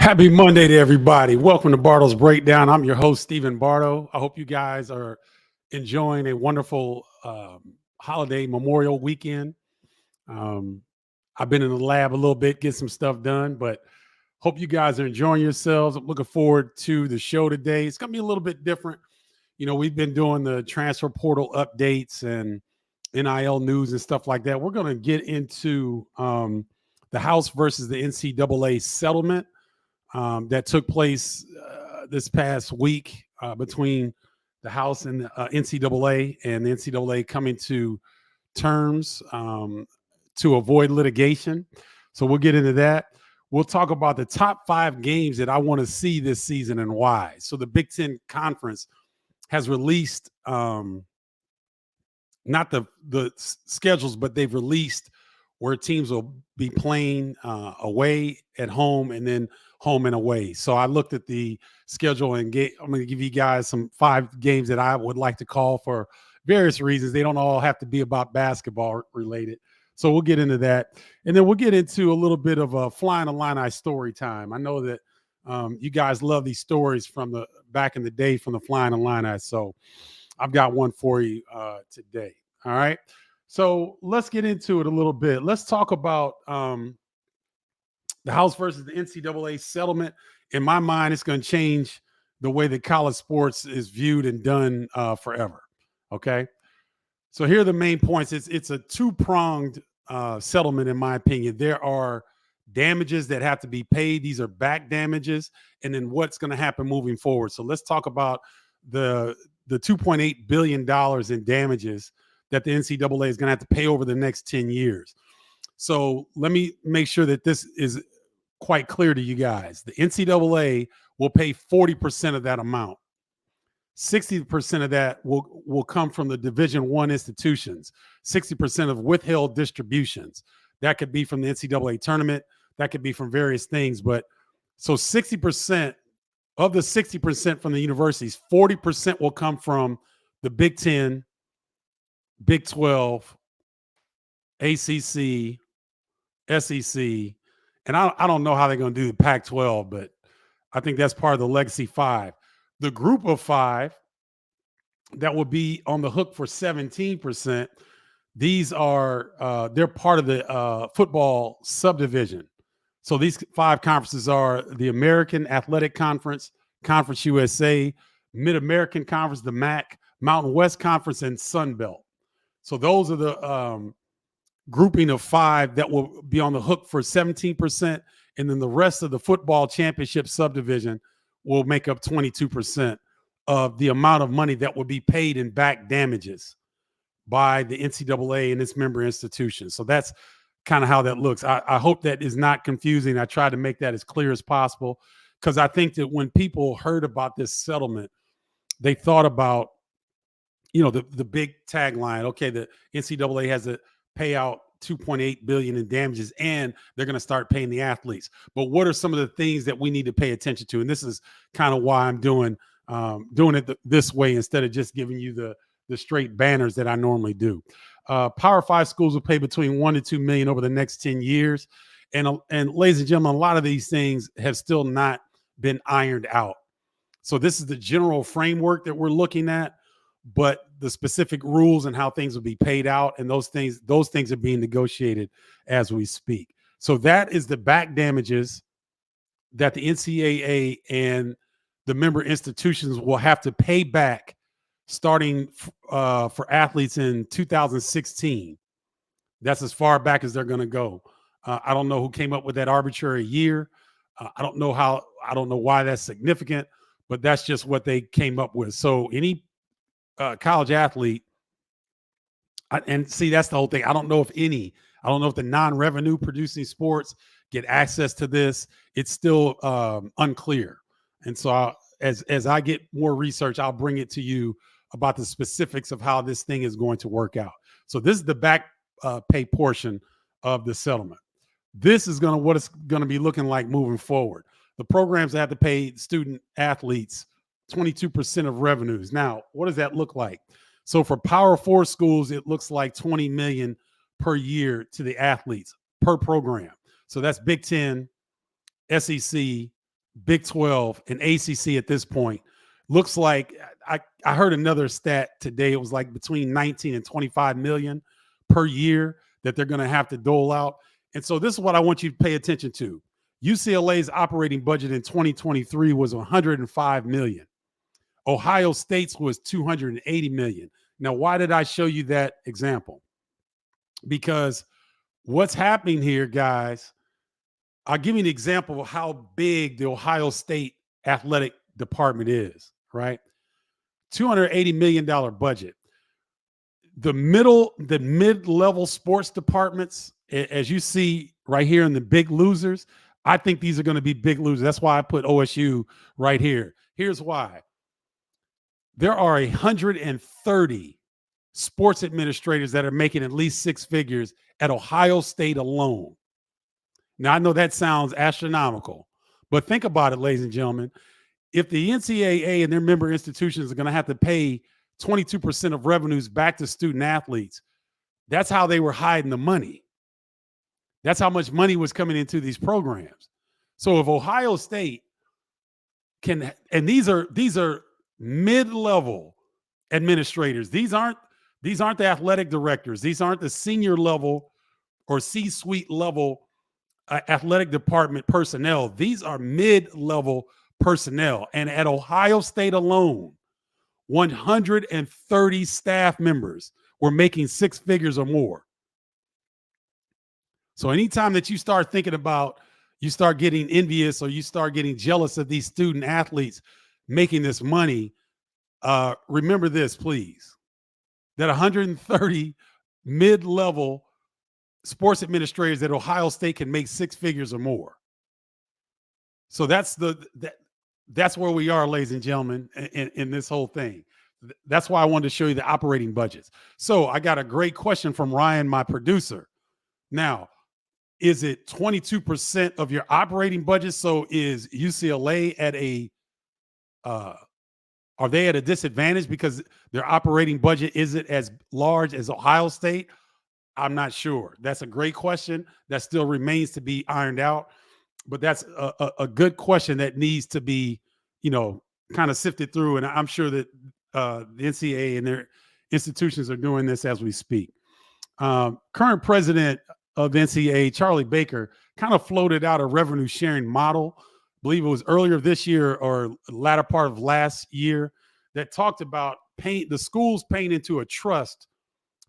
Happy Monday to everybody. Welcome to Bardo's Breakdown. I'm your host, Stephen Bardo. I hope you guys are enjoying a wonderful holiday Memorial weekend. Um, I've been in the lab a little bit, get some stuff done, but hope you guys are enjoying yourselves. I'm looking forward to the show today. It's going to be a little bit different. You know, we've been doing the transfer portal updates and NIL news and stuff like that. We're going to get into the House versus the NCAA settlement that took place this past week between the House and the NCAA, and the NCAA coming to terms to avoid litigation. So we'll get into that. We'll talk about the top 5 games that I want to see this season and why. So the Big Ten Conference has released not the schedules, but they've released where teams will be playing away, at home, and then home and away. So I looked at the schedule and I'm going to give you guys some 5 games that I would like to call for various reasons. They don't all have to be about basketball related. So we'll get into that. And then we'll get into a little bit of a Flying Illini story time. I know that you guys love these stories from the back in the day from the Flying Illini. So I've got one for you today. All right. So let's get into it a little bit. Let's talk about the House versus the NCAA settlement. In my mind, it's going to change the way that college sports is viewed and done forever. Okay. So here are the main points. It's a 2-pronged settlement, in my opinion. There are damages that have to be paid. These are back damages, and then what's going to happen moving forward. So let's talk about the $2.8 billion in damages that the NCAA is going to have to pay over the next 10 years. So let me make sure that this is quite clear to you guys. The NCAA will pay 40% of that amount. 60% of that will come from the Division I institutions, 60% of withheld distributions. That could be from the NCAA tournament. That could be from various things. But so 60% of the 60% from the universities, 40% will come from the Big Ten, Big 12, ACC, SEC, and I don't know how they're going to do the Pac-12, but I think that's part of the Legacy 5. The group of 5 that will be on the hook for 17%, these are they're part of the football subdivision. So these 5 conferences are the American Athletic Conference, Conference USA, Mid-American Conference, the MAC, Mountain West Conference, and Sun Belt. So those are the grouping of 5 that will be on the hook for 17%, and then the rest of the football championship subdivision will make up 22% of the amount of money that will be paid in back damages by the NCAA and its member institutions. So that's kind of how that looks. I hope that is not confusing. I tried to make that as clear as possible, because I think that when people heard about this settlement, they thought about, you know, the big tagline. Okay, the NCAA has to pay out $2.8 billion in damages, and they're going to start paying the athletes. But what are some of the things that we need to pay attention to? And this is kind of why I'm doing it this way instead of just giving you the straight banners that I normally do. Power 5 schools will pay between $1 to $2 million over the next 10 years. And ladies and gentlemen, a lot of these things have still not been ironed out. So this is the general framework that we're looking at, but the specific rules and how things will be paid out, and those things are being negotiated as we speak. So that is the back damages that the NCAA and the member institutions will have to pay back starting for athletes in 2016. That's as far back as they're going to go. I don't know who came up with that arbitrary year. I don't know why that's significant, but that's just what they came up with. So any college athlete, and see, that's the whole thing. I don't know if the non-revenue producing sports get access to this. It's still unclear. And so as I get more research, I'll bring it to you about the specifics of how this thing is going to work out. So this is the back pay portion of the settlement. This is what it's going to be looking like moving forward. The programs have to pay student athletes 22% of revenues. Now, what does that look like? So for Power 4 schools, it looks like $20 million per year to the athletes per program. So that's Big Ten, SEC, Big 12, and ACC at this point. Looks like I heard another stat today. It was like between 19 and 25 million per year that they're going to have to dole out. And so this is what I want you to pay attention to. UCLA's operating budget in 2023 was 105 million. Ohio State's was 280 million. Now, why did I show you that example? Because what's happening here, guys, I'll give you an example of how big the Ohio State athletic department is, right? $280 million budget. The mid-level sports departments, as you see right here in the big losers, I think these are going to be big losers. That's why I put OSU right here. Here's why. There are 130 sports administrators that are making at least six figures at Ohio State alone. Now, I know that sounds astronomical, but think about it, ladies and gentlemen. If the NCAA and their member institutions are going to have to pay 22% of revenues back to student athletes, that's how they were hiding the money. That's how much money was coming into these programs. So if Ohio State can, and these are mid-level administrators. These aren't the athletic directors. These aren't the senior level or C-suite level athletic department personnel. These are mid-level personnel. And at Ohio State alone, 130 staff members were making six figures or more. So anytime that you start thinking about, you start getting envious or you start getting jealous of these student athletes making this money, remember this, please, that 130 mid-level sports administrators at Ohio State can make six figures or more. So that's where we are, ladies and gentlemen, in this whole thing. That's why I wanted to show you the operating budgets. So I got a great question from Ryan, my producer. Now, is it 22% of your operating budget? So is UCLA at are they at a disadvantage because their operating budget isn't as large as Ohio State? I'm not sure. That's a great question that still remains to be ironed out. But that's a good question that needs to be, kind of sifted through. And I'm sure that the NCAA and their institutions are doing this as we speak. Current president of the NCAA, Charlie Baker, kind of floated out a revenue sharing model. I believe it was earlier this year or latter part of last year that talked about the schools paying into a trust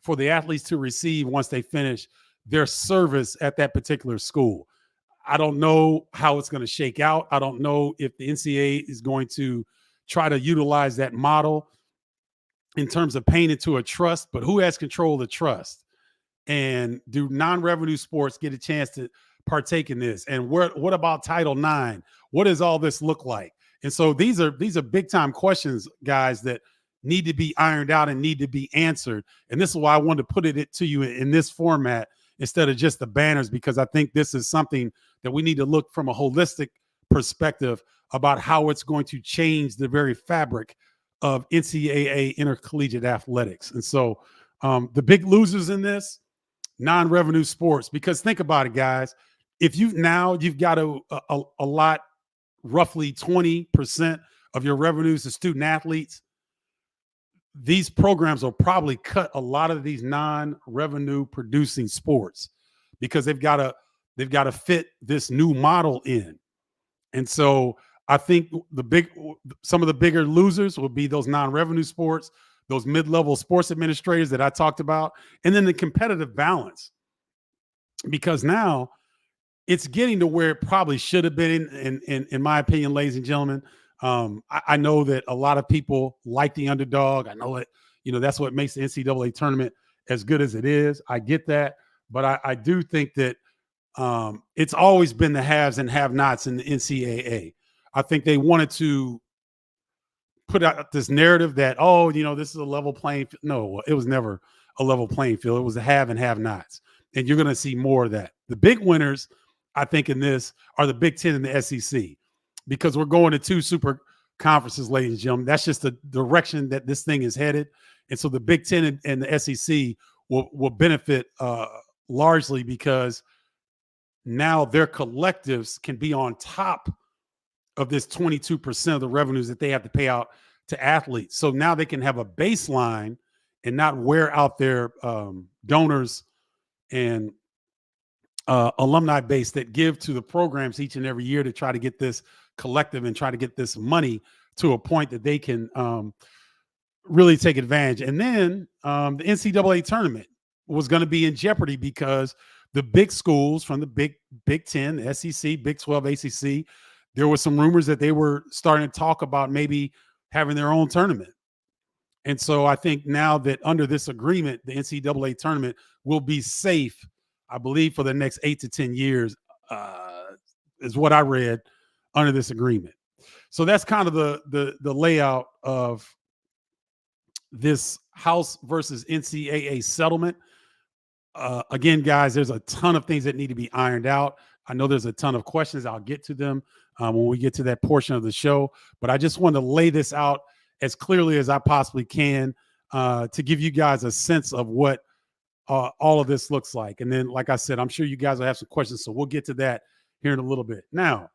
for the athletes to receive once they finish their service at that particular school. I don't know how it's going to shake out. I don't know if the NCAA is going to try to utilize that model in terms of paying into a trust, but who has control of the trust? And do non-revenue sports get a chance to partake in this? And what about Title IX? What does all this look like? And so these are big time questions, guys, that need to be ironed out and need to be answered. And this is why I wanted to put it to you in this format instead of just the banners, because I think this is something that we need to look from a holistic perspective about how it's going to change the very fabric of NCAA intercollegiate athletics. And so the big losers in this, non-revenue sports, because think about it, guys. If you've got a lot, roughly 20% of your revenues to student athletes, these programs will probably cut a lot of these non-revenue producing sports because they've got to fit this new model in. And so I think some of the bigger losers will be those non-revenue sports, those mid-level sports administrators that I talked about, and then the competitive balance. Because now it's getting to where it probably should have been, in my opinion, ladies and gentlemen. I know that a lot of people like the underdog. I know it, that's what makes the NCAA tournament as good as it is. I get that. But I do think that it's always been the haves and have-nots in the NCAA. I think they wanted to put out this narrative that, this is a level playing field. No, it was never a level playing field. It was a have and have-nots. And you're going to see more of that. The big winners, I think, in this are the Big Ten and the SEC, because we're going to two super conferences, ladies and gentlemen. That's just the direction that this thing is headed. And so the Big Ten and the SEC will benefit largely because now their collectives can be on top of this 22% of the revenues that they have to pay out to athletes. So now they can have a baseline and not wear out their donors and alumni base that give to the programs each and every year to try to get this collective and try to get this money to a point that they can really take advantage. And then the NCAA tournament was going to be in jeopardy because the big schools from the Big 10, SEC, Big 12, ACC, there were some rumors that they were starting to talk about maybe having their own tournament. And so I think now that under this agreement, the NCAA tournament will be safe, I believe, for the next 8 to 10 years, is what I read under this agreement. So that's kind of the layout of this House versus NCAA settlement. Again, guys, there's a ton of things that need to be ironed out. I know there's a ton of questions. I'll get to them when we get to that portion of the show. But I just want to lay this out as clearly as I possibly can to give you guys a sense of what all of this looks like. And then, like I said, I'm sure you guys will have some questions. So we'll get to that here in a little bit. Now,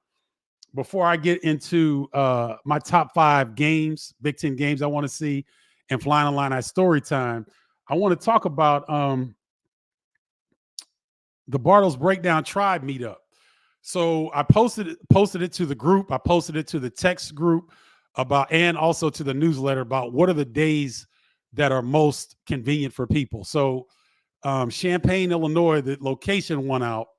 before I get into my top 5 games, Big Ten games I want to see, and Flying Illini story time, I want to talk about the Bardo's Breakdown Tribe meetup. So I posted it to the group. I posted it to the text group and also to the newsletter about what are the days that are most convenient for people. So Champaign, Illinois, the location won out,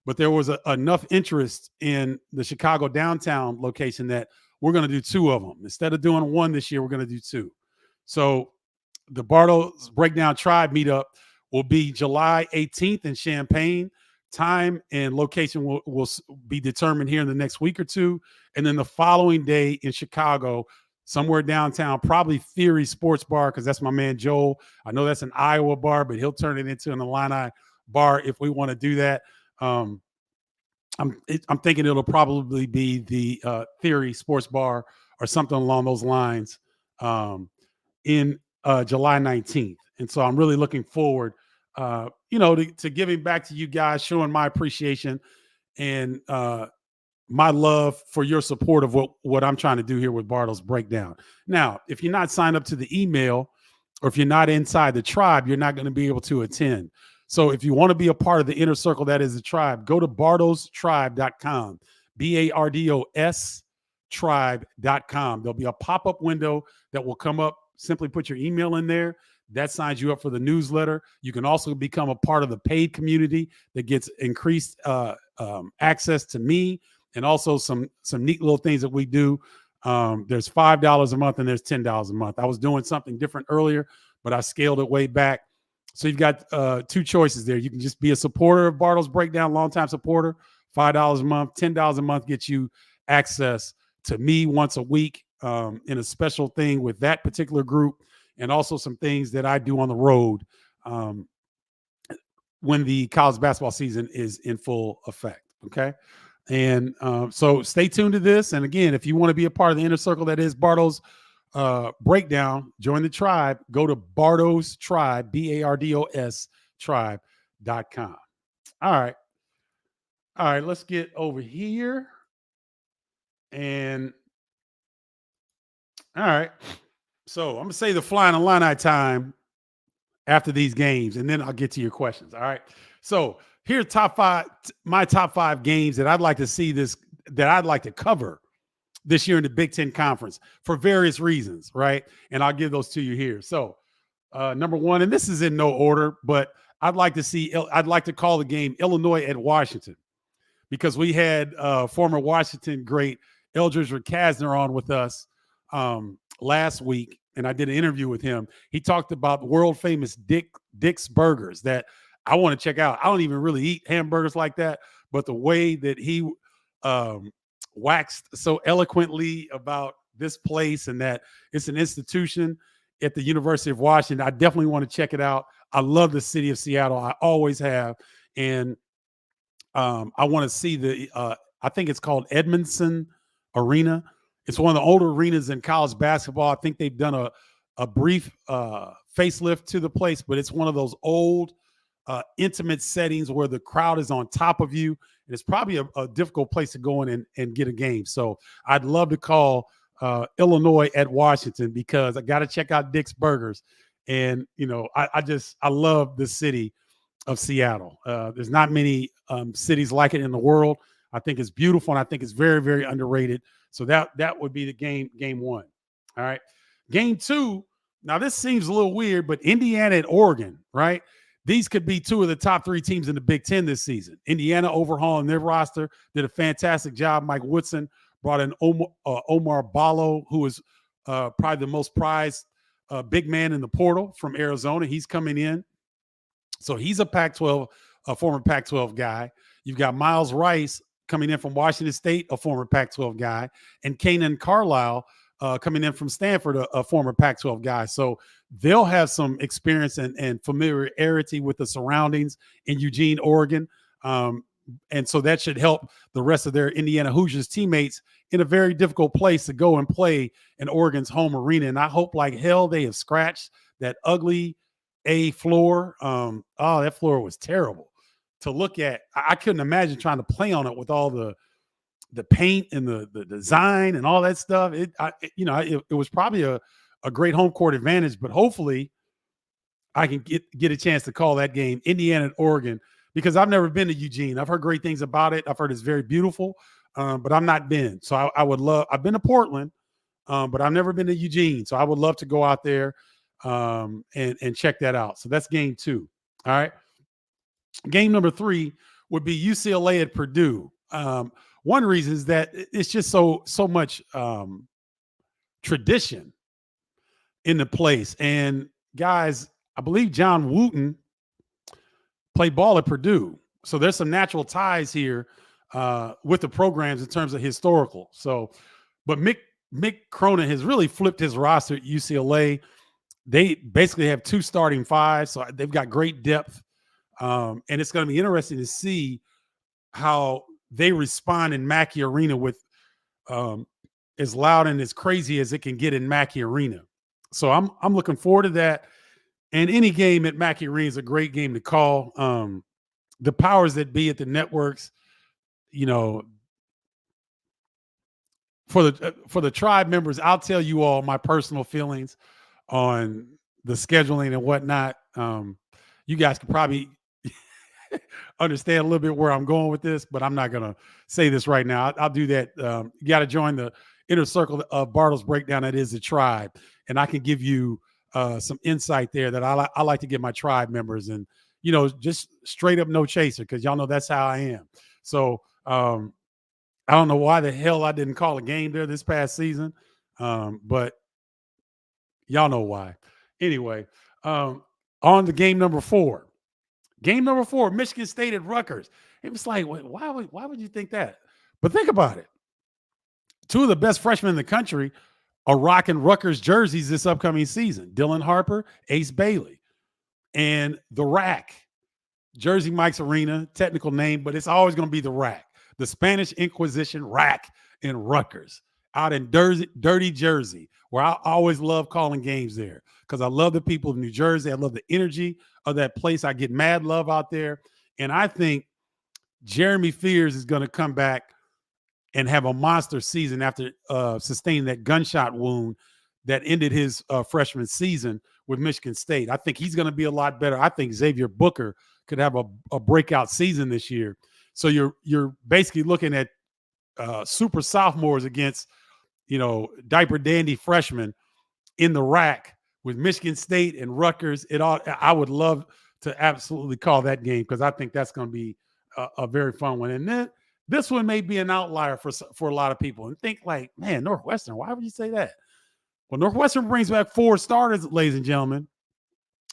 but there was enough interest in the Chicago downtown location that we're going to do 2 of them. Instead of doing 1 this year, we're going to do 2. So the Bardo's Breakdown Tribe meetup will be July 18th in Champaign. Time and location will be determined here in the next week or 2. And then the following day in Chicago, somewhere downtown, probably Theory Sports Bar, because that's my man Joel. I know that's an Iowa bar, but he'll turn it into an Illini bar if we want to do that. I'm thinking it'll probably be the Theory Sports Bar or something along those lines in July 19th. And so I'm really looking forward, to giving back to you guys, showing my appreciation and my love for your support of what I'm trying to do here with Bardo's Breakdown. Now, if you're not signed up to the email or if you're not inside the tribe, you're not going to be able to attend. So if you want to be a part of the inner circle that is the tribe, go to bardostribe.com, BARDOS tribe.com. There'll be a pop-up window that will come up. Simply put your email in there. That signs you up for the newsletter. You can also become a part of the paid community that gets increased access to me and also some neat little things that we do. There's $5 a month and there's $10 a month. I was doing something different earlier, but I scaled it way back. So you've got 2 choices there. You can just be a supporter of Bardo's Breakdown, longtime supporter, $5 a month. $10 a month gets you access to me once a week in a special thing with that particular group, and also some things that I do on the road when the college basketball season is in full effect. Okay. And so stay tuned to this. And again, if you want to be a part of the inner circle that is Bardo's Breakdown, join the tribe, go to Bardo's Tribe, BARDOS tribe.com. All right, let's get over here. And all right. So I'm going to say the Flying Illini time after these games, and then I'll get to your questions. All right. So here's my top 5 games that I'd like to see that I'd like to cover this year in the Big Ten Conference for various reasons, right? And I'll give those to you here. So number 1, and this is in no order, but I'd like to call the game Illinois at Washington, because we had former Washington great Eldridge Rakasner on with us last week, and I did an interview with him. He talked about world famous Dick's Burgers that I want to check out. I don't even really eat hamburgers like that, but the way that he waxed so eloquently about this place and that it's an institution at the University of Washington, I definitely want to check it out. I love the city of Seattle. I always have. And I want to see I think it's called Edmondson Arena. It's one of the older arenas in college basketball. I think they've done a brief facelift to the place, but it's one of those old intimate settings where the crowd is on top of you. And it's probably a difficult place to go in and get a game. So I'd love to call Illinois at Washington because I got to check out Dick's Burgers. And, I love the city of Seattle. There's not many cities like it in the world. I think it's beautiful, and I think it's very, very underrated. So that would be the game one. All right. Game two. Now, this seems a little weird, but Indiana and Oregon, right? These could be two of the top three teams in the Big Ten this season. Indiana overhauling their roster, did a fantastic job. Mike Woodson brought in Omar Ballo, who is probably the most prized big man in the portal from Arizona. He's coming in. So he's a former Pac-12 guy. You've got Miles Rice coming in from Washington State, a former Pac-12 guy, and Kanan Carlisle coming in from Stanford, a former Pac-12 guy. So they'll have some experience and familiarity with the surroundings in Eugene, Oregon. And so that should help the rest of their Indiana Hoosiers teammates in a very difficult place to go and play in Oregon's home arena. And I hope like hell they have scratched that ugly A floor. That floor was terrible to look at. I couldn't imagine trying to play on it with all the paint and the design and all that stuff. It was probably a great home court advantage, but hopefully I can get a chance to call that game, Indiana and Oregon, because I've never been to Eugene. I've heard great things about it. I've heard it's very beautiful, but I've not been. So I would love. I've been to Portland, but I've never been to Eugene. So I would love to go out there and check that out. So that's game two. All right. Game number three would be UCLA at Purdue. One reason is that it's just so much tradition in the place. And guys, I believe John Wooten played ball at Purdue. So there's some natural ties here with the programs in terms of historical. So, but Mick Cronin has really flipped his roster at UCLA. They basically have two starting fives, so they've got great depth. And it's going to be interesting to see how they respond in Mackey Arena with as loud and as crazy as it can get in Mackey Arena. So I'm looking forward to that. And any game at Mackey Arena is a great game to call. The powers that be at the networks, for the tribe members, I'll tell you all my personal feelings on the scheduling and whatnot. You guys could probably understand a little bit where I'm going with this, but I'm not going to say this right now. I'll do that. You got to join the inner circle of Bardo's Breakdown. That is the tribe. And I can give you some insight there that I like to give my tribe members, and, just straight up no chaser, because y'all know that's how I am. So I don't know why the hell I didn't call a game there this past season, but y'all know why. Anyway, on to game number four. Game number four, Michigan State at Rutgers. It was like, why would you think that? But think about it. Two of the best freshmen in the country are rocking Rutgers jerseys this upcoming season. Dylan Harper, Ace Bailey. And the Rack, Jersey Mike's Arena, technical name, but it's always going to be the Rack. The Spanish Inquisition Rack in Rutgers, out in dirty Jersey, where I always love calling games there because I love the people of New Jersey. I love the energy of that place. I get mad love out there. And I think Jeremy Fears is going to come back and have a monster season after sustaining that gunshot wound that ended his freshman season with Michigan State. I think he's going to be a lot better. I think Xavier Booker could have a breakout season this year. So you're basically looking at super sophomores against, diaper dandy freshmen in the Rack with Michigan State and Rutgers. I would love to absolutely call that game because I think that's going to be a very fun one. And then this one may be an outlier for a lot of people and think like, man, Northwestern, why would you say that? Well, Northwestern brings back 4 starters, ladies and gentlemen.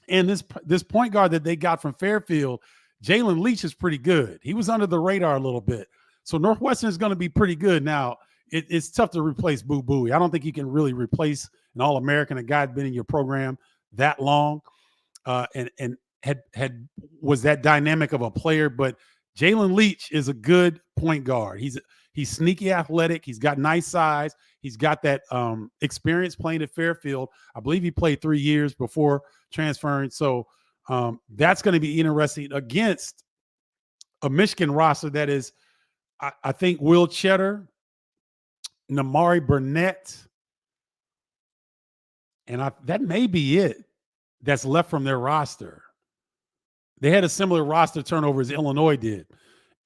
And this point guard that they got from Fairfield, Jalen Leach, is pretty good. He was under the radar a little bit. So Northwestern is going to be pretty good. Now, it's tough to replace Boo Buie. I don't think you can really replace an All-American, a guy that's been in your program that long and was that dynamic of a player. But Jalen Leach is a good point guard. He's sneaky athletic. He's got nice size. He's got that experience playing at Fairfield. I believe he played 3 years before transferring. So That's going to be interesting against a Michigan roster that is, I think, Will Cheddar, Namari Burnett, and that may be it that's left from their roster. They had a similar roster turnover as Illinois did.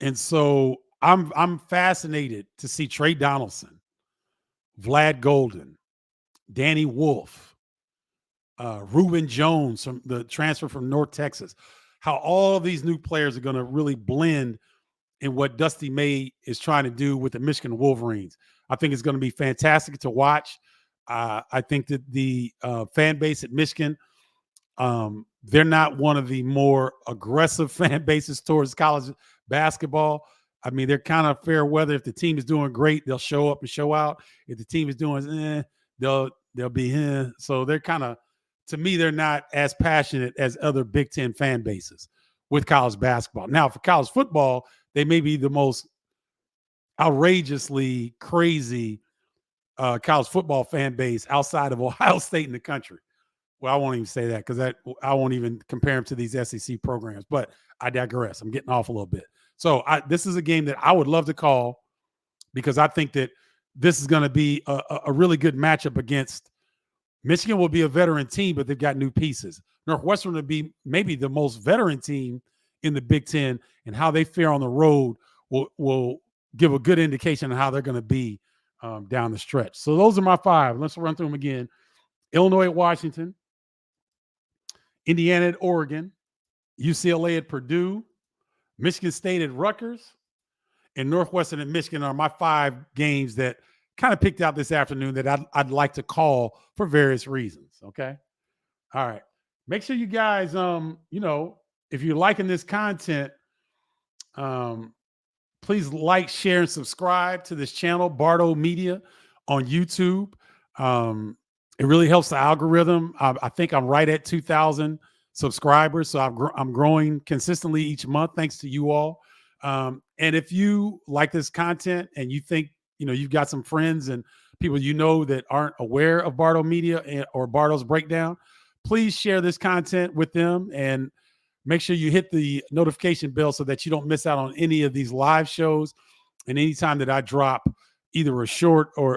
And so I'm fascinated to see Trey Donaldson, Vlad Golden, Danny Wolf, Reuben Jones from the transfer from North Texas, how all of these new players are going to really blend in what Dusty May is trying to do with the Michigan Wolverines. I think it's going to be fantastic to watch. I think that the fan base at Michigan, they're not one of the more aggressive fan bases towards college basketball. I mean, they're kind of fair weather. If the team is doing great, they'll show up and show out. If the team is doing they'll be here. So they're kind of, to me, they're not as passionate as other Big Ten fan bases with college basketball. Now, for college football, they may be the most outrageously crazy college football fan base outside of Ohio State in the country. Well, I won't even say that because I won't even compare them to these SEC programs. But I digress. I'm getting off a little bit. So this is a game that I would love to call because I think that this is going to be a really good matchup against Michigan. Will be a veteran team, but they've got new pieces. Northwestern will be maybe the most veteran team in the Big Ten, and how they fare on the road will give a good indication of how they're going to be down the stretch. So those are my five. Let's run through them again. Illinois at Washington, Indiana at Oregon, UCLA at Purdue, Michigan State at Rutgers, and Northwestern at Michigan are my five games that kind of picked out this afternoon that I'd like to call for various reasons. Okay. All right. Make sure you guys, if you're liking this content, please like, share, and subscribe to this channel, Bardo Media on YouTube. It really helps the algorithm. I think I'm right at 2,000 subscribers, so I'm growing consistently each month thanks to you all. And if you like this content and you think you've got some friends and people that aren't aware of Bardo Media or Bardo's Breakdown, please share this content with them and make sure you hit the notification bell so that you don't miss out on any of these live shows and anytime that I drop either a short or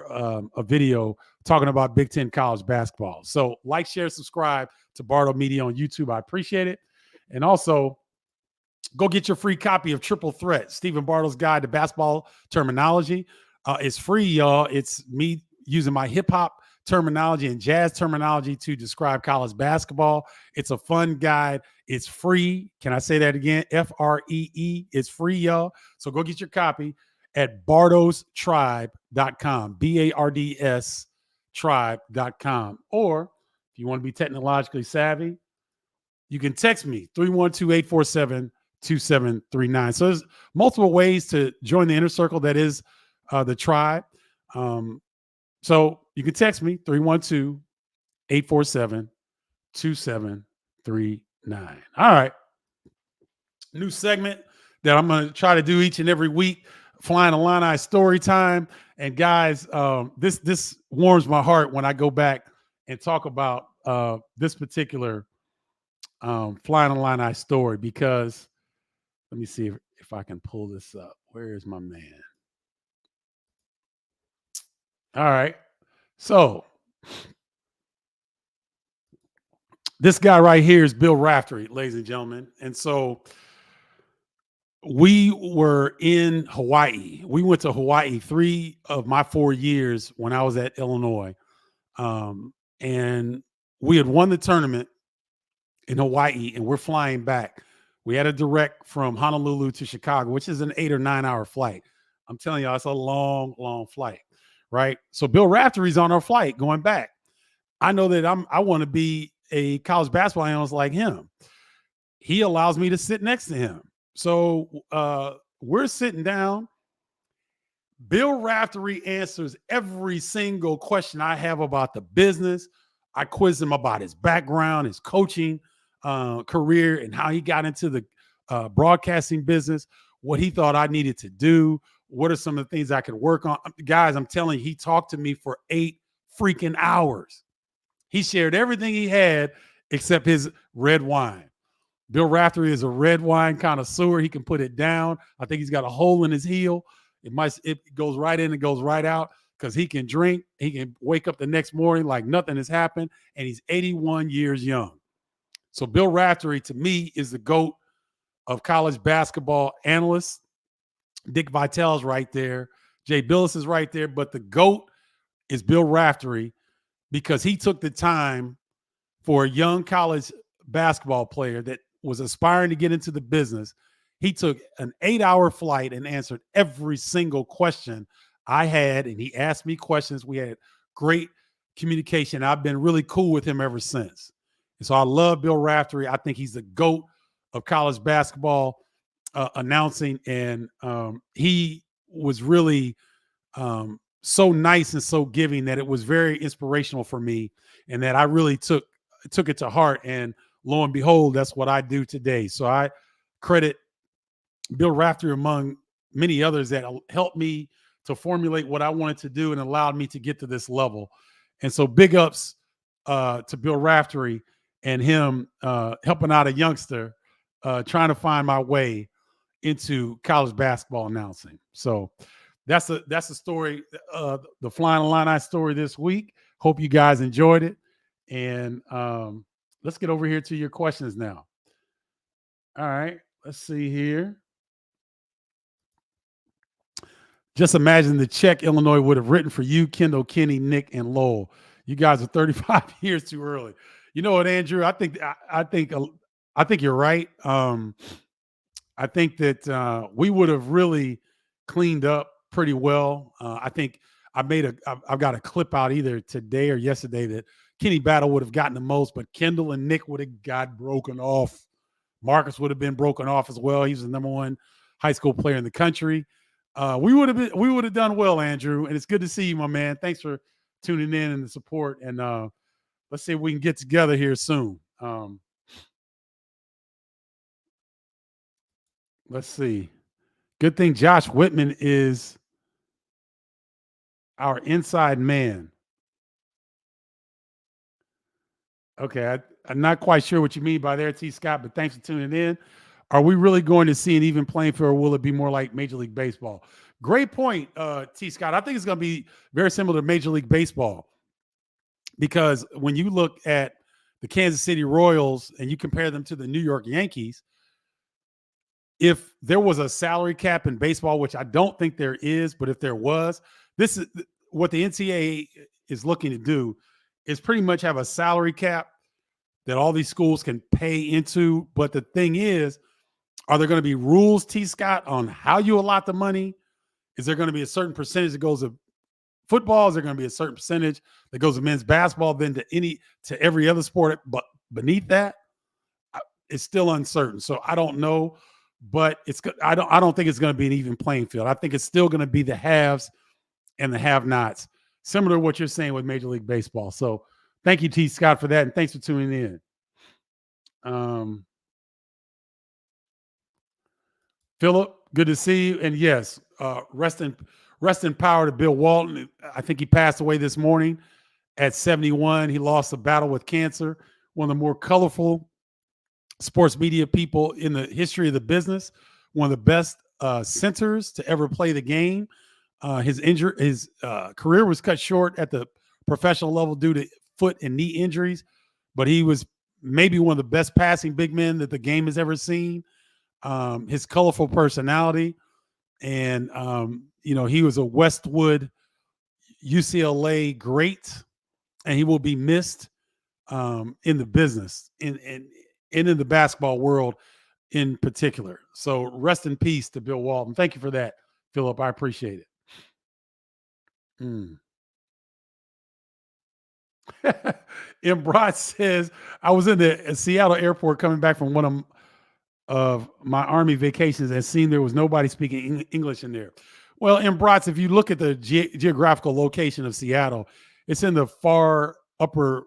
a video talking about Big Ten college basketball. So like, share, subscribe to Bardo Media on YouTube. I appreciate it. And also, go get your free copy of Triple Threat, Stephen Bardo's Guide to Basketball Terminology. It's free, y'all. It's me using my hip-hop terminology and jazz terminology to describe college basketball. It's a fun guide. It's free. Can I say that again? FREE. It's free, y'all. So go get your copy at bardostribe.com, BARDS tribe.com. Or if you want to be technologically savvy, you can text me 312-847-2739. So there's multiple ways to join the inner circle that is the tribe. So you can text me 312-847-2739. All right. New segment that I'm going to try to do each and every week, Flying Illini story time. And guys, this warms my heart when I go back and talk about this particular Flying Illini story, because let me see if I can pull this up. Where is my man? All right. So this guy right here is Bill Raftery, ladies and gentlemen. And so we were in Hawaii. We went to Hawaii 3 of my 4 years when I was at Illinois. And we had won the tournament in Hawaii, and we're flying back. We had a direct from Honolulu to Chicago, which is an 8 or 9 hour flight. I'm telling y'all, it's a long, long flight, right? So Bill Raftery's on our flight going back. I know that I want to be a college basketball analyst like him. He allows me to sit next to him. So we're sitting down. Bill Raftery answers every single question I have about the business. I quiz him about his background, his coaching career, and how he got into the broadcasting business, what he thought I needed to do, what are some of the things I could work on. Guys, I'm telling you, he talked to me for 8 freaking hours. He shared everything he had except his red wine. Bill Raftery is a red wine connoisseur. He can put it down. I think he's got a hole in his heel. It goes right in and goes right out because he can drink. He can wake up the next morning like nothing has happened, and he's 81 years young. So Bill Raftery, to me, is the GOAT of college basketball analysts. Dick Vitale's right there. Jay Billis is right there. But the GOAT is Bill Raftery because he took the time for a young college basketball player that was aspiring to get into the business. He took an 8-hour flight and answered every single question I had, and he asked me questions. We had great communication. I've been really cool with him ever since. And so I love Bill Raftery. I think he's the GOAT of college basketball announcing, and he was really so nice and so giving that it was very inspirational for me, and that I really took it to heart. And lo and behold, that's what I do today. So I credit Bill Raftery among many others that helped me to formulate what I wanted to do and allowed me to get to this level. And so big ups to Bill Raftery and him helping out a youngster trying to find my way into college basketball announcing. So that's a story, the Flying Illini story this week. Hope you guys enjoyed it. And let's get over here to your questions now. All right, let's see here. Just imagine the check Illinois would have written for you, Kendall, Kenny, Nick, and Lowell. You guys are 35 years too early. You know what, Andrew? I think you're right. I think that we would have really cleaned up pretty well. I think I've got a clip out either today or yesterday that Kenny Battle would have gotten the most, but Kendall and Nick would have got broken off. Marcus would have been broken off as well. He's the number one high school player in the country. We would have done well, Andrew, and it's good to see you, my man. Thanks for tuning in and the support. And let's see if we can get together here soon. Let's see. Good thing Josh Whitman is our inside man. Okay, I'm not quite sure what you mean by there, T. Scott, but thanks for tuning in. Are we really going to see an even playing field, or will it be more like Major League Baseball? Great point, T. Scott. I think it's going to be very similar to Major League Baseball because when you look at the Kansas City Royals and you compare them to the New York Yankees, if there was a salary cap in baseball, which I don't think there is, but if there was, this is what the NCAA is looking to do, is pretty much have a salary cap that all these schools can pay into. But the thing is, are there going to be rules, T. Scott, on how you allot the money? Is there going to be a certain percentage that goes to football? Is there going to be a certain percentage that goes to men's basketball, then to every other sport? But beneath that, it's still uncertain. So I don't know, but I don't think it's going to be an even playing field. I think it's still going to be the haves and the have-nots, similar to what you're saying with Major League Baseball. So thank you, T. Scott, for that, and thanks for tuning in. Philip, good to see you. And yes, rest in power to Bill Walton. I think he passed away this morning at 71. He lost a battle with cancer. One of the more colorful sports media people in the history of the business. One of the best centers to ever play the game. His career was cut short at the professional level due to foot and knee injuries, but he was maybe one of the best passing big men that the game has ever seen. His colorful personality, and he was a Westwood UCLA great, and he will be missed in the business and in the basketball world in particular. So rest in peace to Bill Walton. Thank you for that, Philip. I appreciate it. Imbrod says, I was in the Seattle airport coming back from one of my Army vacations and seen there was nobody speaking English in there. Well, Imbrod, if you look at the geographical location of Seattle, it's in the far upper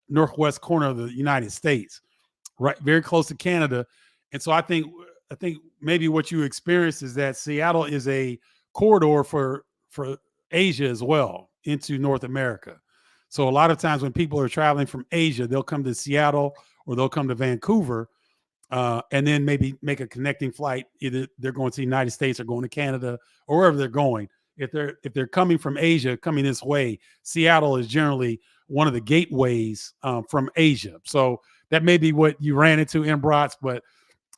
northwest corner of the United States, right, very close to Canada. And so I think maybe what you experienced is that Seattle is a corridor for Asia as well into North America. So a lot of times when people are traveling from Asia, they'll come to Seattle or they'll come to Vancouver and then maybe make a connecting flight. Either they're going to the United States or going to Canada or wherever they're going. If they're coming from Asia, coming this way, Seattle is generally one of the gateways from Asia. So that may be what you ran into in Brats, but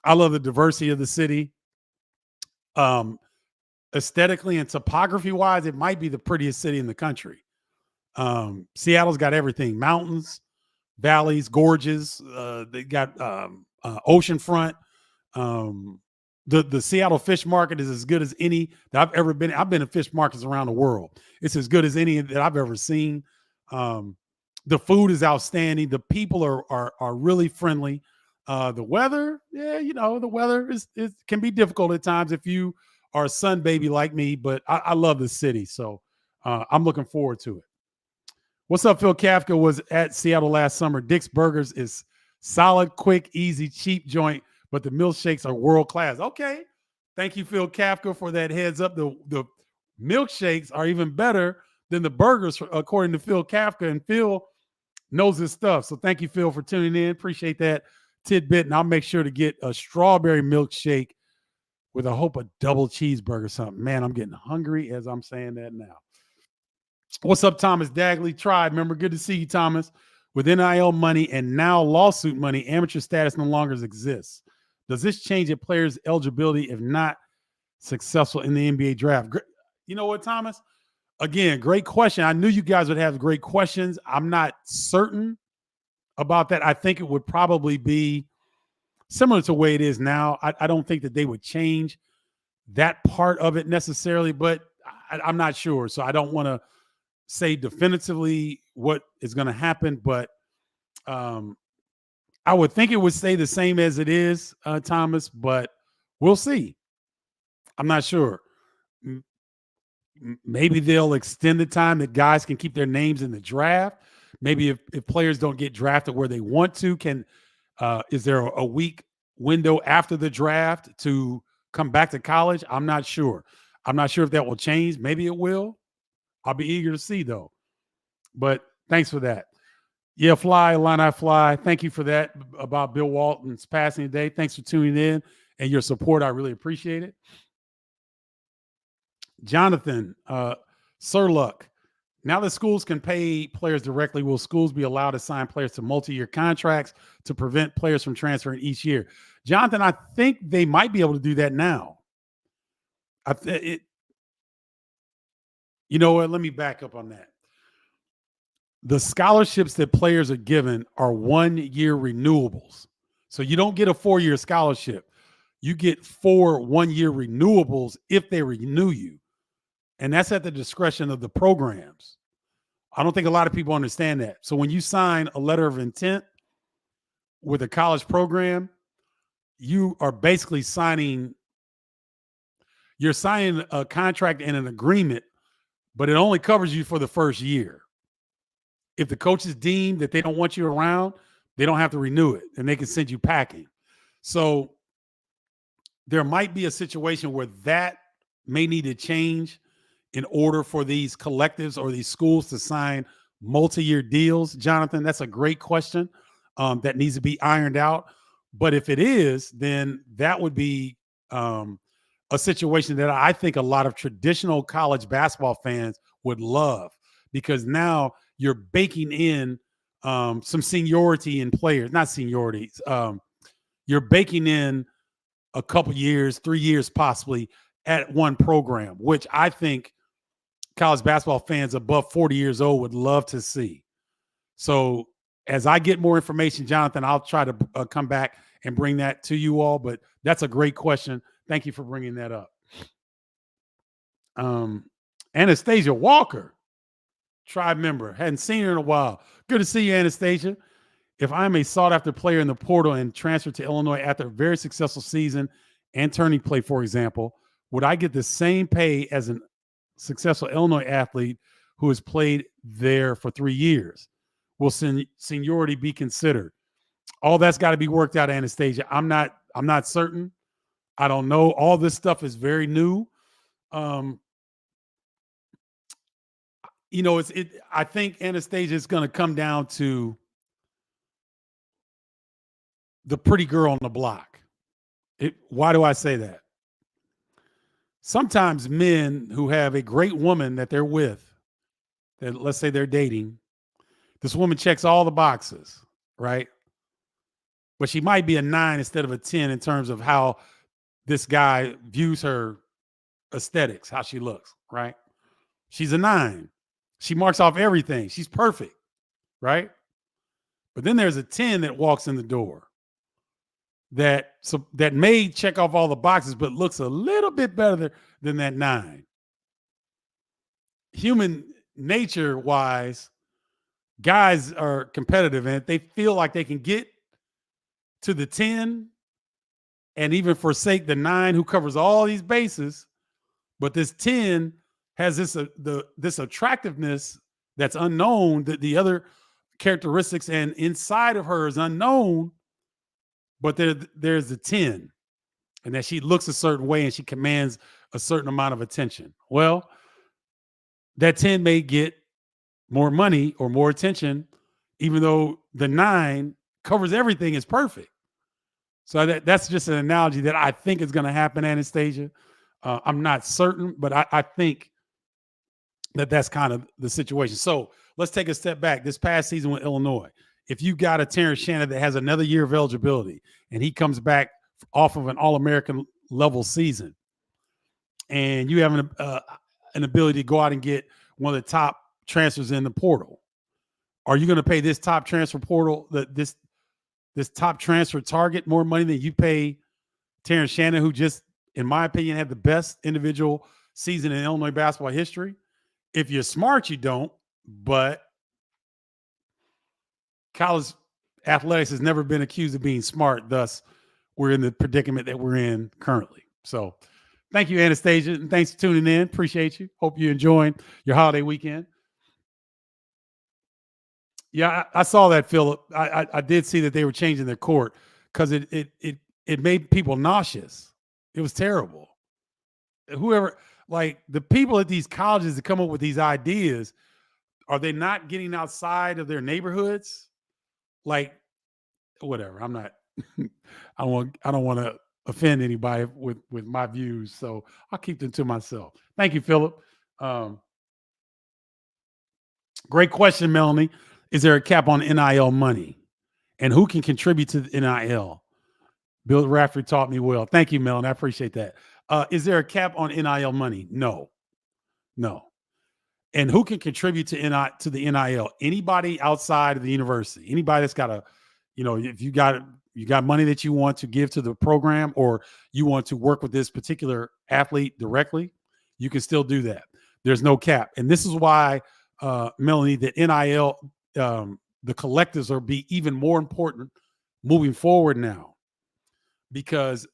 I love the diversity of the city. Um, Aesthetically and topography wise, it might be the prettiest city in the country. Seattle's got everything: mountains, valleys, gorges. They got oceanfront. Um, the Seattle fish market is as good as any that I've ever been. I've been in fish markets around the world. It's as good as any that I've ever seen. Um, the food is outstanding. The people are really friendly. The weather, yeah, the weather is can be difficult at times if you are a sun baby like me. But I love the city, so I'm looking forward to it. What's up, Phil Kafka was at Seattle last summer. Dick's Burgers is solid, quick, easy, cheap joint, but the milkshakes are world class. Okay. Thank you, Phil Kafka, for that heads up. The milkshakes are even better than the burgers, according to Phil Kafka. And Phil knows his stuff. So thank you, Phil, for tuning in. Appreciate that tidbit. And I'll make sure to get a strawberry milkshake with a hope a double cheeseburger or something. Man, I'm getting hungry as I'm saying that now. What's up, Thomas Dagley? Tribe member. Good to see you, Thomas. With NIL money and now lawsuit money, amateur status no longer exists. Does this change a player's eligibility if not successful in the NBA draft? You know what, Thomas? Again, great question. I knew you guys would have great questions. I'm not certain about that. I think it would probably be similar to the way it is now. I don't think that they would change that part of it necessarily, but I'm not sure. So I don't want to say definitively what is going to happen, but I would think it would stay the same as it is, Thomas, but we'll see. I'm not sure. Maybe they'll extend the time that guys can keep their names in the draft. Maybe if players don't get drafted where they want to, is there a week window after the draft to come back to college? I'm not sure. I'm not sure if that will change. Maybe it will. I'll be eager to see, though. But thanks for that. Yeah, Fly, Illini Fly. Thank you for that about Bill Walton's passing today. Thanks for tuning in and your support. I really appreciate it. Jonathan, Sir Luck. Now that schools can pay players directly, will schools be allowed to sign players to multi-year contracts to prevent players from transferring each year? Jonathan, I think they might be able to do that now. You know what? Let me back up on that. The scholarships that players are given are 1 year renewables. So you don't get a 4-year scholarship. You get 4 1-year renewables if they renew you. And that's at the discretion of the programs. I don't think a lot of people understand that. So when you sign a letter of intent with a college program, you are basically signing a contract and an agreement, but it only covers you for the first year. If the coaches deem that they don't want you around, they don't have to renew it and they can send you packing. So there might be a situation where that may need to change in order for these collectives or these schools to sign multi-year deals. Jonathan, that's a great question that needs to be ironed out. But if it is, then that would be a situation that I think a lot of traditional college basketball fans would love, because now you're baking in some seniority in players, not seniority. You're baking in a couple years, 3 years possibly at one program, which I think college basketball fans above 40 years old would love to see. So as I get more information, Jonathan, I'll try to come back and bring that to you all. But that's a great question. Thank you for bringing that up. Anastasia Walker, tribe member. Hadn't seen her in a while. Good to see you, Anastasia. If I'm a sought-after player in the portal and transfer to Illinois after a very successful season and turning play, for example, would I get the same pay as a successful Illinois athlete who has played there for 3 years? Will seniority be considered? All that's got to be worked out, Anastasia. I'm not certain. I don't know. All this stuff is very new. I think, Anastasia, it's going to come down to the pretty girl on the block. Why do I say that? Sometimes men who have a great woman that they're with, that let's say they're dating, this woman checks all the boxes, right? But she might be a 9 instead of a 10 in terms of how this guy views her aesthetics, how she looks, right? She's a 9. She marks off everything. She's perfect, right? But then there's a 10 that walks in the door that may check off all the boxes, but looks a little bit better than that 9. Human nature wise, guys are competitive, and if they feel like they can get to the 10 and even forsake the 9 who covers all these bases, but this 10 has this attractiveness that's unknown, that the other characteristics and inside of her is unknown, but there's the 10, and that she looks a certain way and she commands a certain amount of attention. Well, that 10 may get more money or more attention, even though the 9 covers everything, is perfect. So that's just an analogy that I think is going to happen, Anastasia. I'm not certain, but I think that's kind of the situation. So let's take a step back. This past season with Illinois, if you got a Terrence Shannon that has another year of eligibility and he comes back off of an All-American level season, and you have an ability to go out and get one of the top transfers in the portal, are you going to pay this top transfer portal, this top transfer target, more money than you pay Terrence Shannon, who just, in my opinion, had the best individual season in Illinois basketball history? If you're smart, you don't, but college athletics has never been accused of being smart. Thus, we're in the predicament that we're in currently. So thank you, Anastasia, and thanks for tuning in. Appreciate you. Hope you're enjoying your holiday weekend. Yeah, I saw that, Philip. I did see that they were changing their court because it made people nauseous. It was terrible. Whoever, like the people at these colleges that come up with these ideas, are they not getting outside of their neighborhoods? Like, whatever. I'm not. I don't want to offend anybody with my views, so I'll keep them to myself. Thank you, Philip. Great question, Melanie. Is there a cap on NIL money? And who can contribute to the NIL? Bill Rafferty taught me well. Thank you, Melanie. I appreciate that. Is there a cap on NIL money? No. And who can contribute to the NIL? Anybody outside of the university. Anybody that's got if you got money that you want to give to the program, or you want to work with this particular athlete directly, you can still do that. There's no cap. And this is why, Melanie, the NIL, the collectives are be even more important moving forward now, because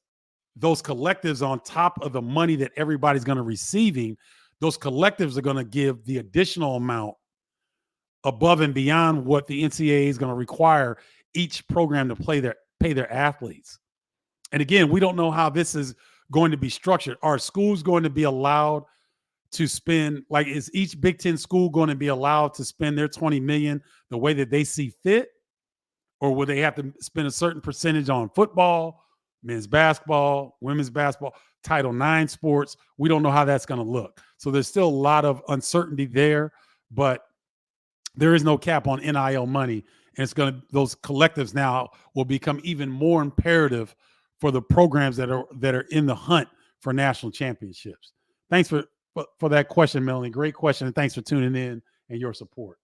those collectives, on top of the money that everybody's going to receiving, those collectives are going to give the additional amount above and beyond what the NCAA is going to require each program to pay their athletes. And again, we don't know how this is going to be structured. Are schools going to be allowed to spend, like, is each Big Ten school going to be allowed to spend their $20 million the way that they see fit? Or will they have to spend a certain percentage on football, men's basketball, women's basketball, Title IX sports? We don't know how that's going to look. So there's still a lot of uncertainty there, but there is no cap on NIL money. And those collectives now will become even more imperative for the programs that are in the hunt for national championships. Thanks for that question, Melanie. Great question. And thanks for tuning in and your support.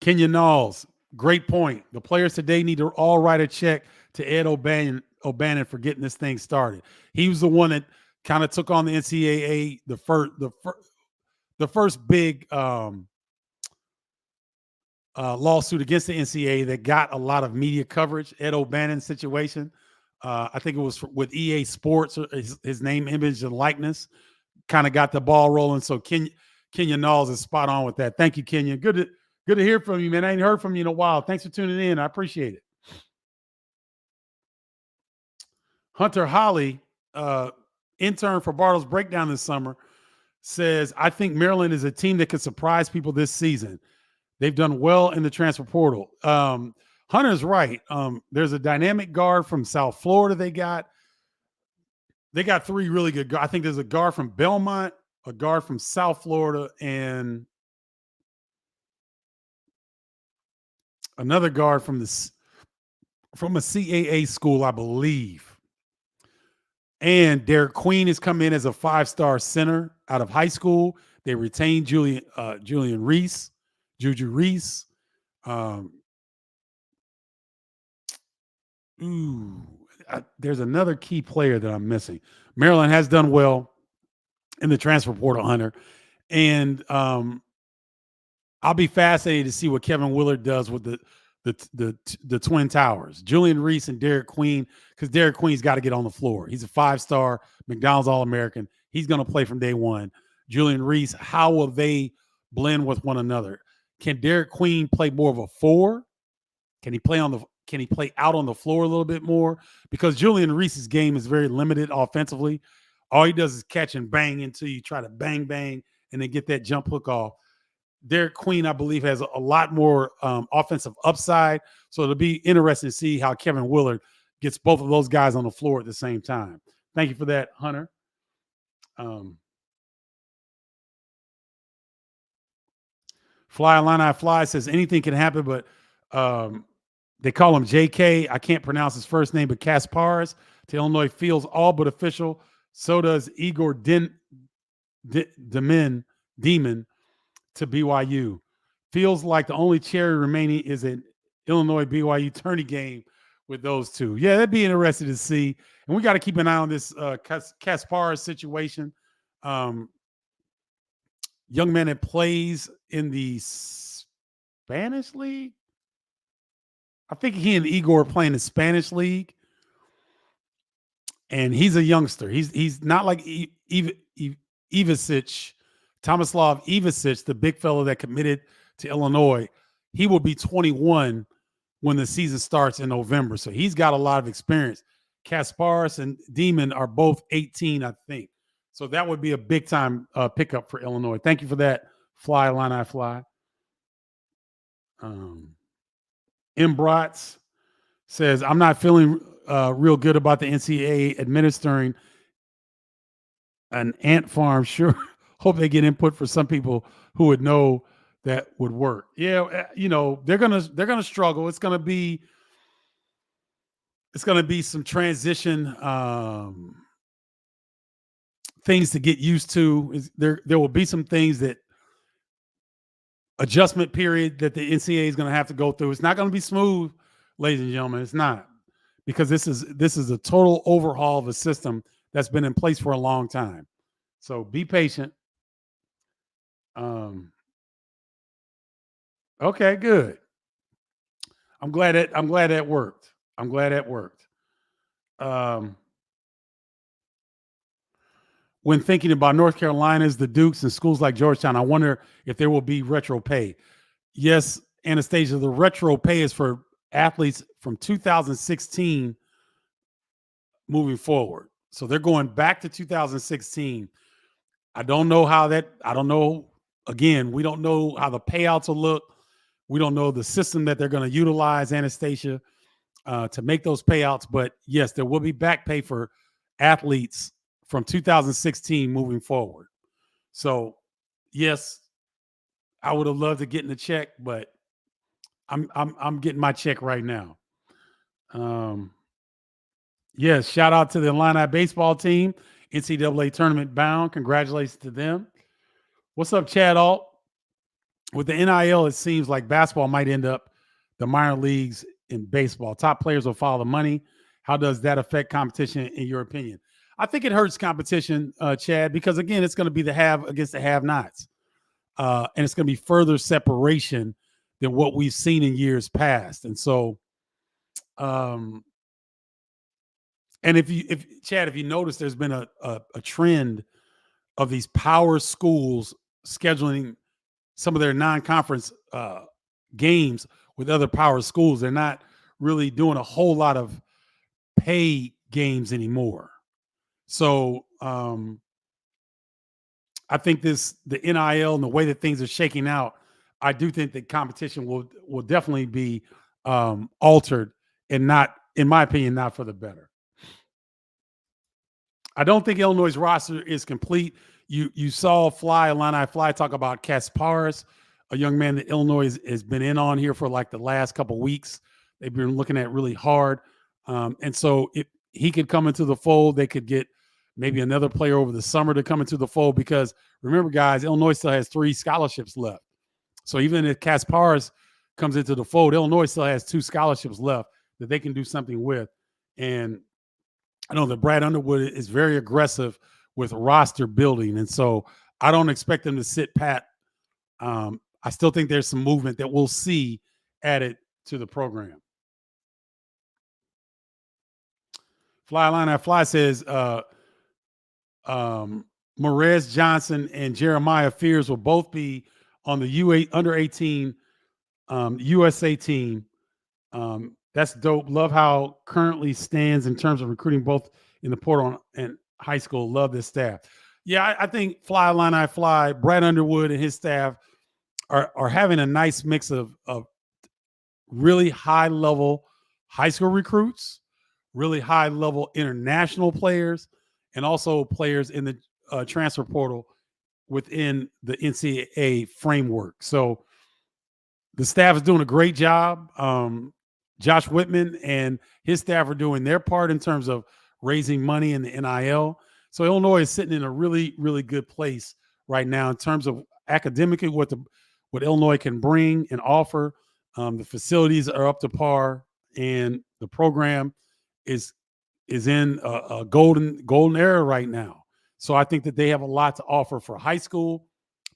Kenya Knowles, great point. The players today need to all write a check to Ed O'Bannon for getting this thing started. He was the one that kind of took on the NCAA, the first big lawsuit against the NCAA that got a lot of media coverage. Ed O'Bannon's situation. I think it was with EA Sports, his name, image, and likeness kind of got the ball rolling. So Kenya Knowles is spot on with that. Thank you, Kenya. Good to hear from you, man. I ain't heard from you in a while. Thanks for tuning in. I appreciate it. Hunter Holly, intern for Bardo's Breakdown this summer, says, I think Maryland is a team that could surprise people this season. They've done well in the transfer portal. Hunter's right. There's a dynamic guard from South Florida. They got three really good guards. I think there's a guard from Belmont, a guard from South Florida, and another guard from a CAA school, I believe. And Derek Queen has come in as a 5-star center out of high school. They retained Julian Reese, Juju Reese. Um, there's another key player that I'm missing. Maryland has done well in the transfer portal, Hunter, and I'll be fascinated to see what Kevin Willard does with the Twin Towers, Julian Reese and Derek Queen, because Derek Queen's got to get on the floor. He's a 5-star McDonald's All-American. He's going to play from day one. Julian Reese, how will they blend with one another? Can Derek Queen play more of a 4? Can he play out on the floor a little bit more? Because Julian Reese's game is very limited offensively. All he does is catch and bang until you try to bang, bang, and then get that jump hook off. Derek Queen, I believe, has a lot more offensive upside. So it'll be interesting to see how Kevin Willard gets both of those guys on the floor at the same time. Thank you for that, Hunter. Fly Illini Fly says anything can happen, but they call him JK. I can't pronounce his first name, but Kasparis to Illinois feels all but official. So does Igor Demon to BYU. Feels like the only cherry remaining is an Illinois BYU tourney game with those two. Yeah, that'd be interesting to see. And we got to keep an eye on this Kasparis situation. Young man that plays in the Spanish league. I think he and Igor are playing the Spanish league. And he's a youngster. He's not like Ivicic, Tomislav Ivicic, the big fellow that committed to Illinois. He will be 21 when the season starts in November. So he's got a lot of experience. Kasparis and Demon are both 18, I think. So that would be a big-time pickup for Illinois. Thank you for that, Fly Illini Fly. Imbrats says, I'm not feeling real good about the NCAA administering an ant farm. Sure, hope they get input for some people who would know that would work. Yeah, they're gonna struggle. It's gonna be some transition things to get used to. There will be some things that adjustment period that the NCAA is going to have to go through. It's not going to be smooth, ladies and gentlemen. It's not, because this is a total overhaul of a system that's been in place for a long time. So be patient. Okay, good. I'm glad that worked. When thinking about North Carolina's, the Dukes, and schools like Georgetown, I wonder if there will be retro pay. Yes, Anastasia, the retro pay is for athletes from 2016 moving forward. So they're going back to 2016. I don't know. Again, we don't know how the payouts will look. We don't know the system that they're going to utilize, Anastasia, to make those payouts. But yes, there will be back pay for athletes from 2016 moving forward. So yes, I would have loved to get in the check, but I'm getting my check right now. Yes, shout out to the Illini baseball team, NCAA tournament bound. Congratulations to them. What's up, Chad Alt? With the NIL, it seems like basketball might end up the minor leagues in baseball. Top players will follow the money. How does that affect competition, in your opinion? I think it hurts competition, Chad, because, again, it's going to be the have against the have-nots. And it's going to be further separation than what we've seen in years past. And so, and if you notice, there's been a trend of these power schools scheduling some of their non-conference games with other power schools. They're not really doing a whole lot of pay games anymore. So I think the NIL and the way that things are shaking out, I do think the competition will definitely be altered and not, in my opinion, not for the better. I don't think Illinois' roster is complete. You saw Illini Fly talk about Kasparis, a young man that Illinois has been in on here for like the last couple weeks. They've been looking at really hard, and so if he could come into the fold, they could get maybe another player over the summer to come into the fold. Because remember, guys, Illinois still has 3 scholarships left. So even if Kasparis comes into the fold, Illinois still has 2 scholarships left that they can do something with. And I know that Brad Underwood is very aggressive with roster building, and so I don't expect them to sit pat. I still think there's some movement that we'll see added to the program. Fly Line Fly says Morez Johnson and Jeremiah Fears will both be on the U8 under 18 USA team. That's dope. Love how currently stands in terms of recruiting both in the portal and high school. Love this staff. Yeah, I think Fly Line Fly, Brad Underwood and his staff are having a nice mix of really high level high school recruits, really high level international players, and also players in the transfer portal within the NCAA framework. So the staff is doing a great job. Josh Whitman and his staff are doing their part in terms of raising money in the NIL. So Illinois is sitting in a really, really good place right now in terms of academically what Illinois can bring and offer. The facilities are up to par, and the program is in a golden era right now. So I think that they have a lot to offer for high school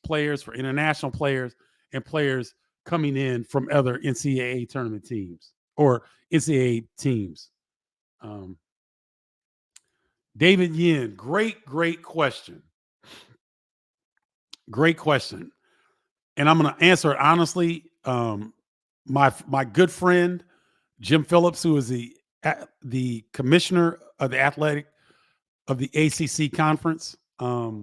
players, for international players, and players coming in from other NCAA tournament teams or NCAA teams. David Yin, great question. Great question. And I'm going to answer it honestly. My good friend, Jim Phillips, who is the commissioner of the ACC conference. I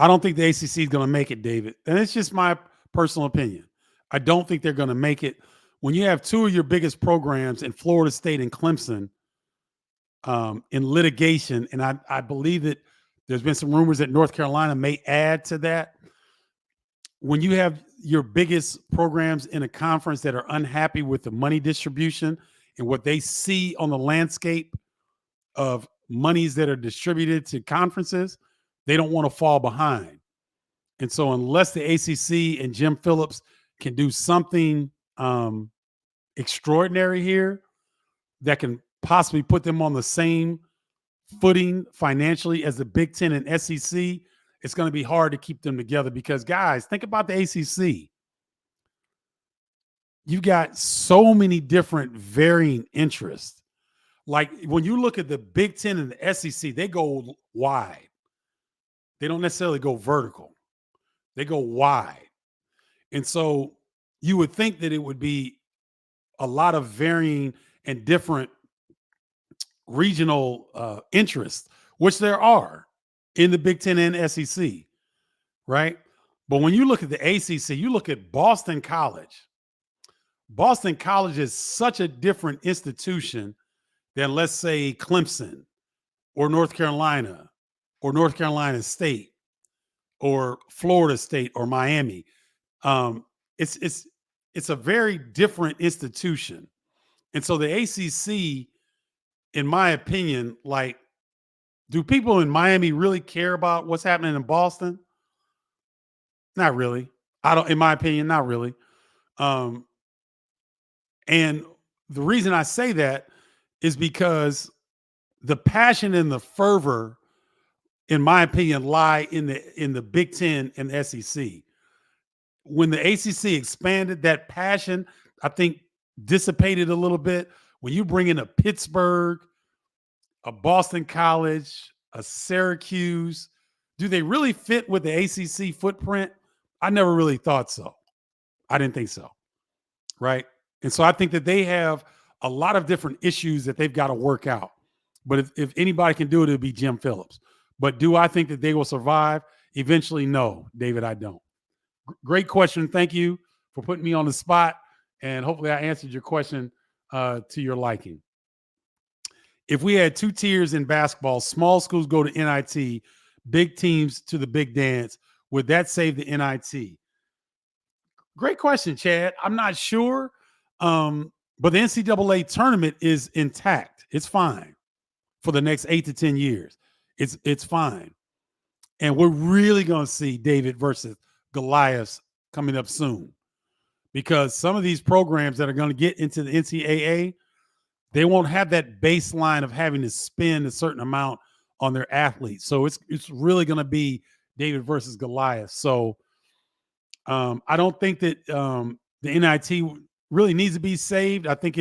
don't think the ACC is going to make it, David. And it's just my personal opinion. I don't think they're going to make it. When you have 2 of your biggest programs in Florida State and Clemson in litigation, and I believe that there's been some rumors that North Carolina may add to that. When you have your biggest programs in a conference that are unhappy with the money distribution and what they see on the landscape of monies that are distributed to conferences, they don't want to fall behind. And so unless the ACC and Jim Phillips can do something extraordinary here that can possibly put them on the same footing financially as the Big Ten and SEC, it's going to be hard to keep them together. Because, guys, think about the ACC. You've got so many different varying interests. Like when you look at the Big Ten and the SEC, they go wide. They don't necessarily go vertical. They go wide. And so you would think that it would be a lot of varying and different regional interests, which there are in the Big Ten and SEC, right? But when you look at the ACC, you look at Boston College. Boston College is such a different institution than, let's say, Clemson or North Carolina State or Florida State or Miami. It's a very different institution. And so the ACC, in my opinion, like, do people in Miami really care about what's happening in Boston? Not really. In my opinion, not really. And the reason I say that is because the passion and the fervor, in my opinion, lie in the Big Ten and the SEC. When the ACC expanded, that passion, I think, dissipated a little bit. When you bring in a Pittsburgh, a Boston College, a Syracuse, do they really fit with the ACC footprint? I never really thought so. I didn't think so, right? And so I think that they have a lot of different issues that they've got to work out. But if anybody can do it, it'll be Jim Phillips. But do I think that they will survive? Eventually, no, David, I don't. Great question. Thank you for putting me on the spot, and hopefully I answered your question to your liking. If we had two tiers in basketball, small schools go to NIT, big teams to the big dance, would that save the NIT? Great question, Chad. I'm not sure, but the NCAA tournament is intact. It's fine for the next 8 to 10 years. It's fine, and we're really going to see David versus Goliath coming up soon, because some of these programs that are going to get into the NCAA, they won't have that baseline of having to spend a certain amount on their athletes. So it's really going to be David versus Goliath. So I don't think that the NIT really needs to be saved. I think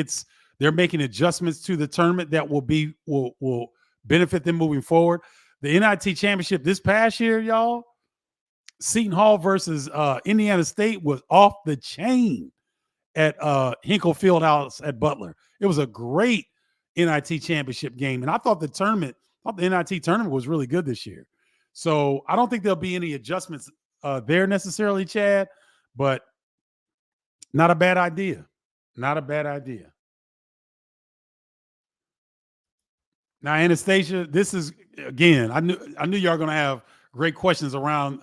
they're making adjustments to the tournament that will benefit them moving forward. The NIT championship this past year, y'all, Seton Hall versus Indiana State was off the chain at Hinkle Fieldhouse at Butler. It was a great NIT championship game, and I thought the NIT tournament was really good this year. So I don't think there'll be any adjustments there necessarily, Chad, but not a bad idea. Not a bad idea. Now, Anastasia, this is again. I knew y'all going to have great questions around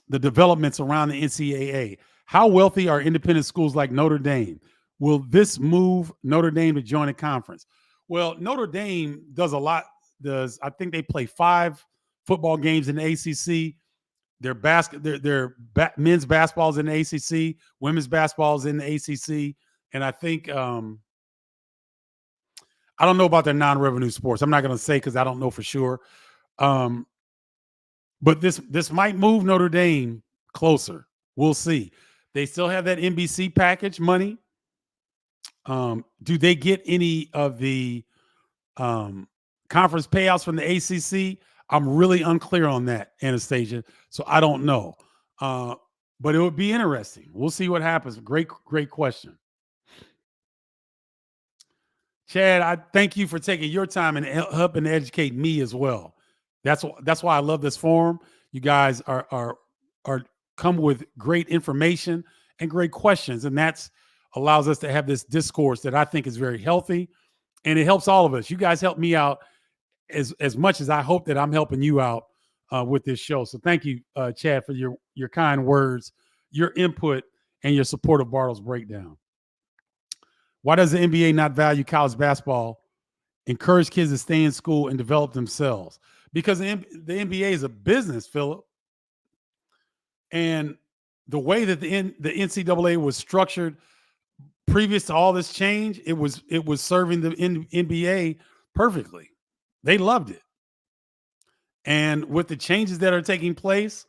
the developments around the NCAA. How wealthy are independent schools like Notre Dame? Will this move Notre Dame to join a conference? Well, Notre Dame does a lot. I think they play 5 football games in the ACC. Their men's basketball is in the ACC, women's basketball is in the ACC, and I think I don't know about their non-revenue sports. I'm not going to say because I don't know for sure. But this might move Notre Dame closer. We'll see. They still have that NBC package money. Do they get any of the conference payouts from the ACC? I'm really unclear on that, Anastasia. So I don't know. But it would be interesting. We'll see what happens. Great question. Chad, I thank you for taking your time and helping to educate me as well. That's why I love this forum. You guys are come with great information and great questions, and that's allows us to have this discourse that I think is very healthy, and it helps all of us. You guys help me out as much as I hope that I'm helping you out with this show. So thank you, Chad, for your kind words, your input, and your support of Bardo's Breakdown. Why does the NBA not value college basketball, encourage kids to stay in school and develop themselves? Because the NBA is a business, Philip. And the way that the NCAA was structured previous to all this change, it was serving the NBA perfectly. They loved it. And with the changes that are taking place,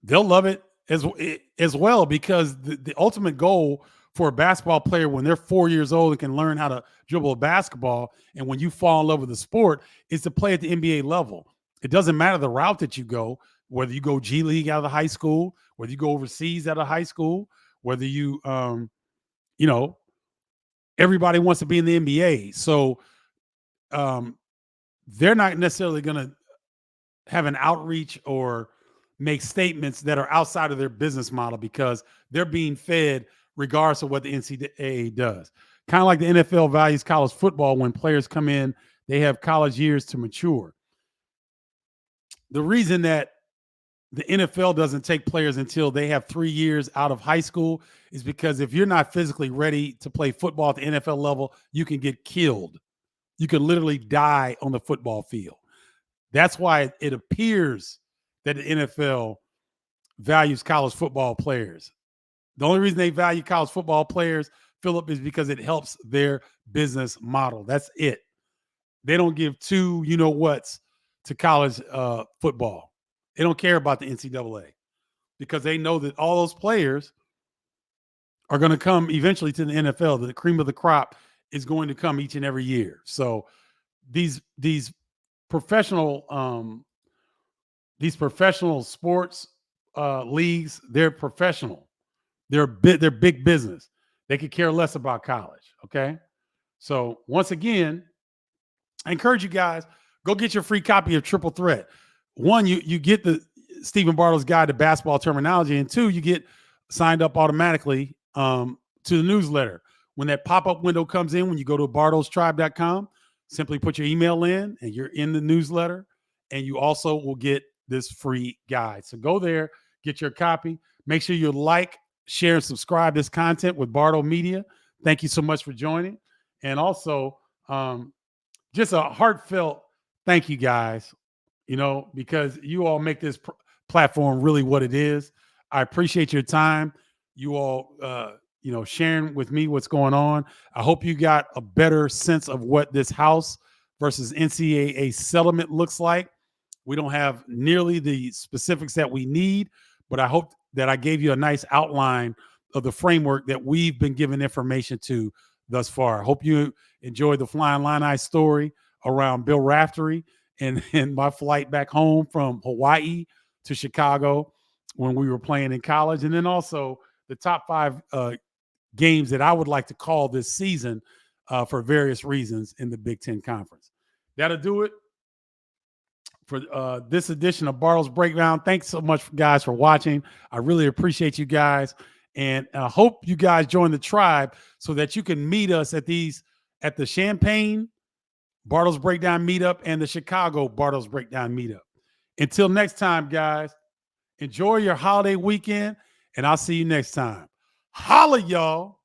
they'll love it as well, because the ultimate goal for a basketball player when they're 4 years old and can learn how to dribble a basketball, and when you fall in love with the sport, is to play at the NBA level. It doesn't matter the route that you go, whether you go G League out of the high school, whether you go overseas out of high school, whether you, everybody wants to be in the NBA. So they're not necessarily going to have an outreach or make statements that are outside of their business model, because they're being fed regardless of what the NCAA does. Kind of like the NFL values college football. When players come in, they have college years to mature. The reason that the NFL doesn't take players until they have 3 years out of high school is because if you're not physically ready to play football at the NFL level, you can get killed. You can literally die on the football field. That's why it appears that the NFL values college football players. The only reason they value college football players, Philip, is because it helps their business model. That's it. They don't give two you-know-whats to college football. They don't care about the NCAA because they know that all those players are going to come eventually to the NFL. The cream of the crop is going to come each and every year. So these professional sports leagues, they're professional. They're big business. They could care less about college. Okay. So once again, I encourage you guys, go get your free copy of Triple Threat. One, you get Stephen Bardo's Guide to Basketball Terminology, and 2, you get signed up automatically to the newsletter. When that pop-up window comes in, when you go to bardostribe.com, simply put your email in and you're in the newsletter, and you also will get this free guide. So go there, get your copy. Make sure you like, share, and subscribe this content with Bardo Media. Thank you so much for joining. And also, just a heartfelt thank you, guys, because you all make this platform really what it is. I appreciate your time. You all, sharing with me what's going on. I hope you got a better sense of what this house versus NCAA settlement looks like. We don't have nearly the specifics that we need, but I hope that I gave you a nice outline of the framework that we've been given information to thus far. I hope you enjoyed the Flying Illini story around Bill Raftery and my flight back home from Hawaii to Chicago when we were playing in college. And then also the top 5 games that I would like to call this season for various reasons in the Big Ten Conference. That'll do it for this edition of Bardo's Breakdown. Thanks so much, guys, for watching. I really appreciate you guys. And I hope you guys join the tribe so that you can meet us at the Champaign Bardo's Breakdown Meetup and the Chicago Bardo's Breakdown Meetup. Until next time, guys, enjoy your holiday weekend, and I'll see you next time. Holla, y'all.